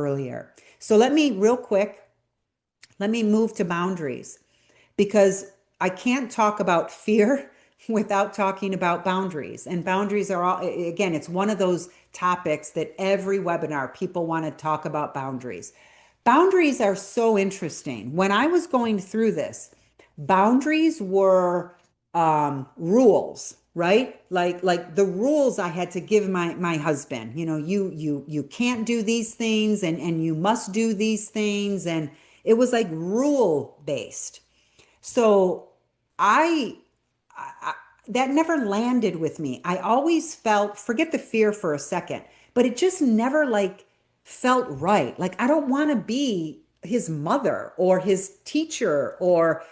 earlier. So real quick, let me move to boundaries because I can't talk about fear without talking about boundaries. And boundaries are all, again, it's one of those topics that every webinar people want to talk about boundaries. Boundaries are so interesting. When I was going through this, boundaries were rules, right? Like the rules I had to give my husband. You know, you can't do these things, and you must do these things, and it was like rule based. So I, I that never landed with me. I always felt, forget the fear for a second, but it just never like felt right. Like I don't want to be his mother or his teacher or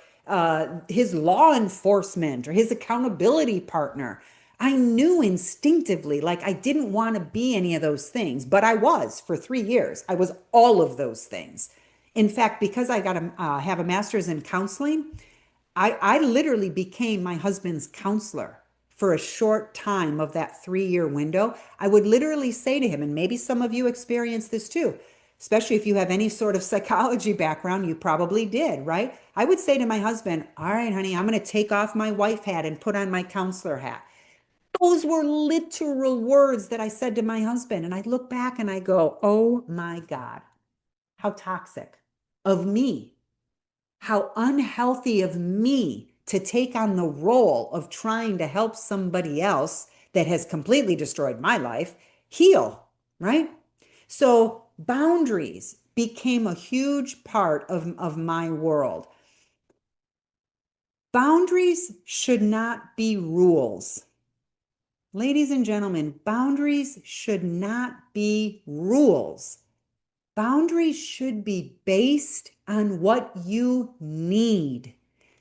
his law enforcement or his accountability partner. I knew instinctively like I didn't want to be any of those things, but I was for 3 years. I was all of those things. In fact, because I got to have a master's in counseling, I literally became my husband's counselor for a short time of that 3 year window. I would literally say to him, and maybe some of you experience this too, especially if you have any sort of psychology background, you probably did, right? I would say to my husband, all right, honey, I'm going to take off my wife hat and put on my counselor hat. Those were literal words that I said to my husband. And I look back and I go, oh my God, how toxic of me, how unhealthy of me to take on the role of trying to help somebody else that has completely destroyed my life heal, right? So boundaries became a huge part of my world. Boundaries should not be rules. Ladies and gentlemen, boundaries should not be rules. Boundaries should be based on what you need.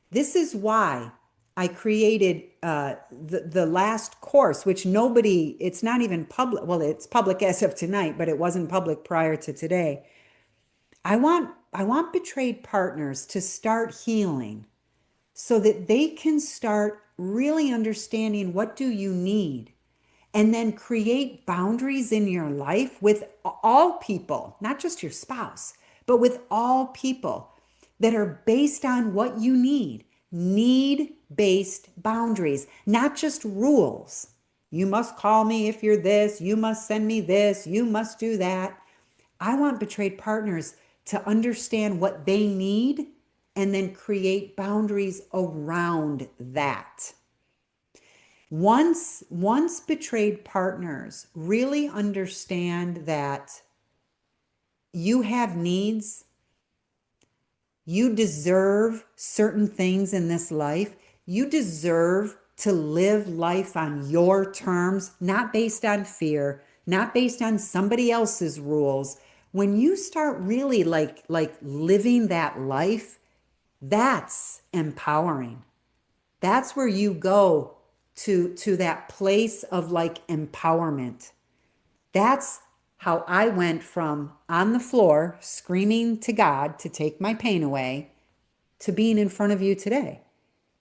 This is why I created the last course, which nobody, it's not even public. Well, it's public as of tonight, but it wasn't public prior to today. I want betrayed partners to start healing so that they can start really understanding what do you need and then create boundaries in your life with all people, not just your spouse, but with all people that are based on what you need. Need based boundaries, not just rules. You must call me if you're this, you must send me this, you must do that. I want betrayed partners to understand what they need and then create boundaries around that. Once betrayed partners really understand that you have needs, you deserve certain things in this life, you deserve to live life on your terms, not based on fear, not based on somebody else's rules. When you start really like living that life, that's empowering. That's where you go to that place of like empowerment. That's how I went from on the floor screaming to God to take my pain away to being in front of you today.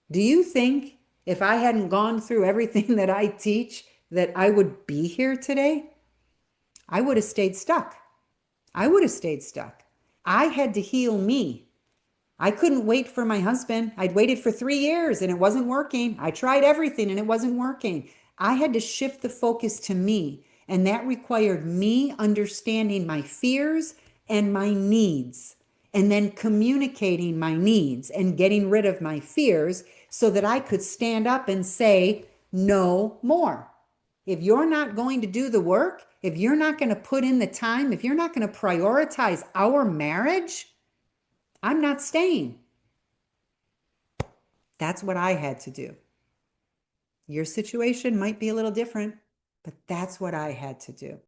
Do you think if I hadn't gone through everything that I teach that I would be here today? I would have stayed stuck. I would have stayed stuck. I had to heal me. I couldn't wait for my husband. I'd waited for 3 years and it wasn't working. I tried everything and it wasn't working. I had to shift the focus to me. And that required me understanding my fears and my needs, and then communicating my needs and getting rid of my fears so that I could stand up and say, no more. If you're not going to do the work, if you're not going to put in the time, if you're not going to prioritize our marriage, I'm not staying. That's what I had to do. Your situation might be a little different, but that's what I had to do.